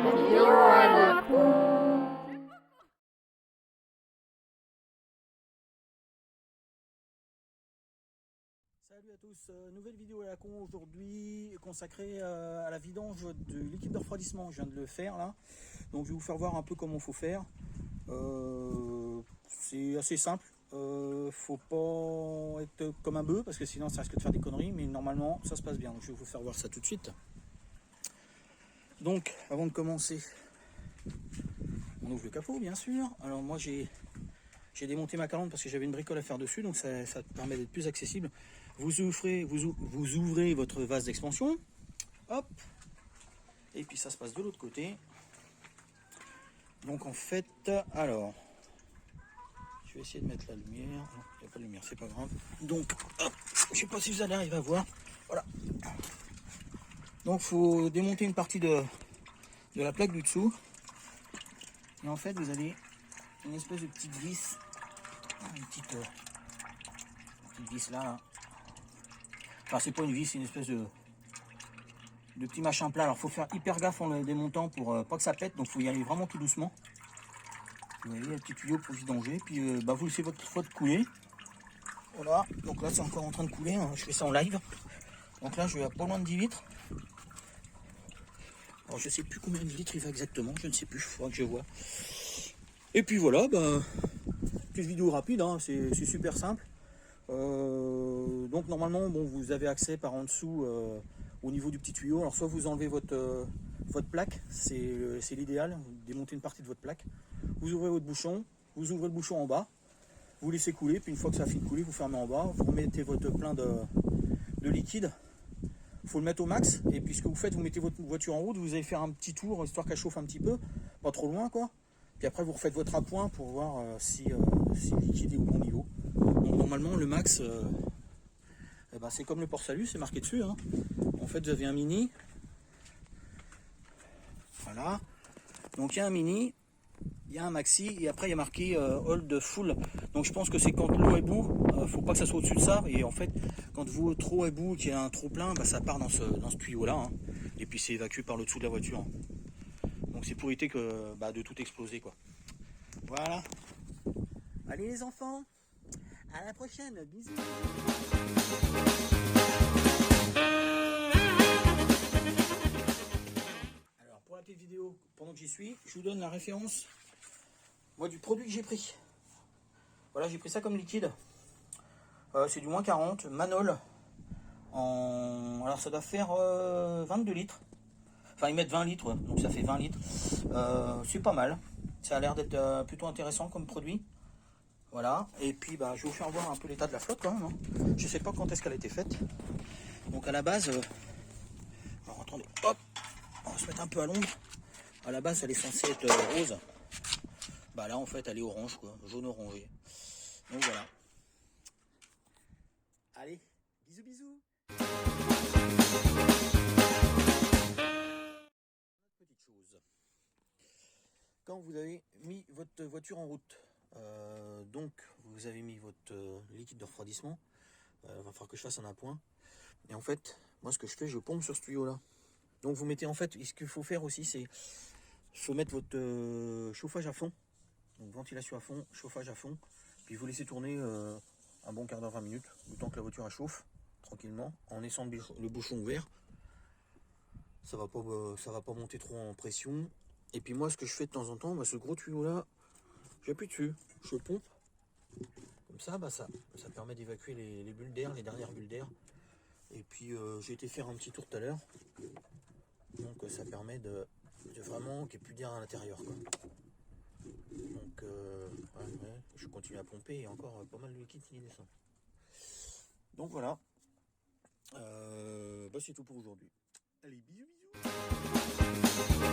Salut à tous, nouvelle vidéo à la con aujourd'hui consacrée à la vidange de liquide de refroidissement. Je viens de le faire là, donc je vais vous faire voir un peu comment il faut faire. C'est assez simple, faut pas être comme un bœuf parce que sinon ça risque de faire des conneries, mais normalement ça se passe bien. Donc je vais vous faire voir ça tout de suite. Donc avant de commencer, on ouvre le capot bien sûr. Alors moi j'ai démonté ma calandre parce que j'avais une bricole à faire dessus, donc ça permet d'être plus accessible. Vous ouvrez votre vase d'expansion, hop, et puis ça se passe de l'autre côté. Donc en fait, alors, je vais essayer de mettre la lumière. Non, il n'y a pas de lumière, c'est pas grave. Donc, hop, je sais pas si vous allez arriver à voir. Voilà. Donc faut démonter une partie de la plaque du dessous. Et en fait, vous avez une espèce de petite vis, une petite vis là. Enfin, c'est pas une vis, c'est une espèce de petit machin plat. Alors faut faire hyper gaffe en le démontant pour pas que ça pète, donc faut y aller vraiment tout doucement. Vous voyez un petit tuyau pour vidanger, puis vous laissez votre flotte couler. Voilà, donc là c'est encore en train de couler, hein. Je fais ça en live. Donc là je vais à pas loin de 10 litres. Alors je sais plus combien de litres il va exactement, je ne sais plus, il faudra que je vois. Et puis voilà, petite vidéo rapide, hein. C'est super simple. Donc normalement bon, vous avez accès par en dessous au niveau du petit tuyau. Alors soit vous enlevez votre plaque, c'est l'idéal, vous démontez une partie de votre plaque, vous ouvrez votre bouchon, vous ouvrez le bouchon en bas, vous laissez couler, puis une fois que ça a fini de couler, vous fermez en bas, vous remettez votre plein de liquide, il faut le mettre au max, et puis ce que vous faites, vous mettez votre voiture en route, vous allez faire un petit tour, histoire qu'elle chauffe un petit peu, pas trop loin quoi, puis après vous refaites votre appoint pour voir si le liquide est au bon niveau. Donc normalement le max, c'est comme le port-salut, c'est marqué dessus, hein. En fait vous avez un mini, voilà, donc il y a un mini, il y a un maxi, et après il y a marqué hold full. Donc je pense que c'est quand l'eau est bout, faut pas que ça soit au-dessus de ça, et en fait quand vous trop est bout, qu'il y a un trop plein, ça part dans ce tuyau là, hein. Et puis c'est évacué par le dessous de la voiture, hein. Donc c'est pour éviter que de tout exploser quoi. Voilà. Allez les enfants, à la prochaine, bisous. Alors pour la petite vidéo, pendant que j'y suis, je vous donne la référence moi du produit que j'ai pris. Voilà, j'ai pris ça comme liquide. C'est du moins 40, Manol. Alors ça doit faire 22 litres. Enfin ils mettent 20 litres, ouais. Donc ça fait 20 litres. C'est pas mal. Ça a l'air d'être plutôt intéressant comme produit. Voilà. Et puis je vais vous faire voir un peu l'état de la flotte quand même, hein. Je sais pas quand est-ce qu'elle a été faite. Donc à la base, alors attendez, hop, on va se mettre un peu à l'ombre. À la base elle est censée être rose. Là en fait elle est orange quoi, jaune orangé. Donc voilà. Allez, bisous bisous. Petite chose. Quand vous avez mis votre voiture en route, donc vous avez mis votre liquide de refroidissement, il va falloir que je fasse un appoint. Et en fait, moi ce que je fais, je pompe sur ce tuyau là. Donc vous mettez en fait, ce qu'il faut faire aussi, c'est il faut mettre votre chauffage à fond. Donc ventilation à fond, chauffage à fond. Puis vous laissez tourner un bon quart d'heure, 20 minutes, le temps que la voiture chauffe tranquillement, en laissant le bouchon ouvert. Ça va pas monter trop en pression. Et puis moi ce que je fais de temps en temps, ce gros tuyau là, j'appuie dessus, je pompe. Comme ça, ça permet d'évacuer les bulles d'air, les dernières bulles d'air. Et puis j'ai été faire un petit tour tout à l'heure. Donc ça permet de vraiment qu'il n'y ait plus d'air à l'intérieur, quoi. Donc je continue à pomper et encore pas mal de liquide qui descend. Donc voilà. C'est tout pour aujourd'hui. Allez, bisous bisous.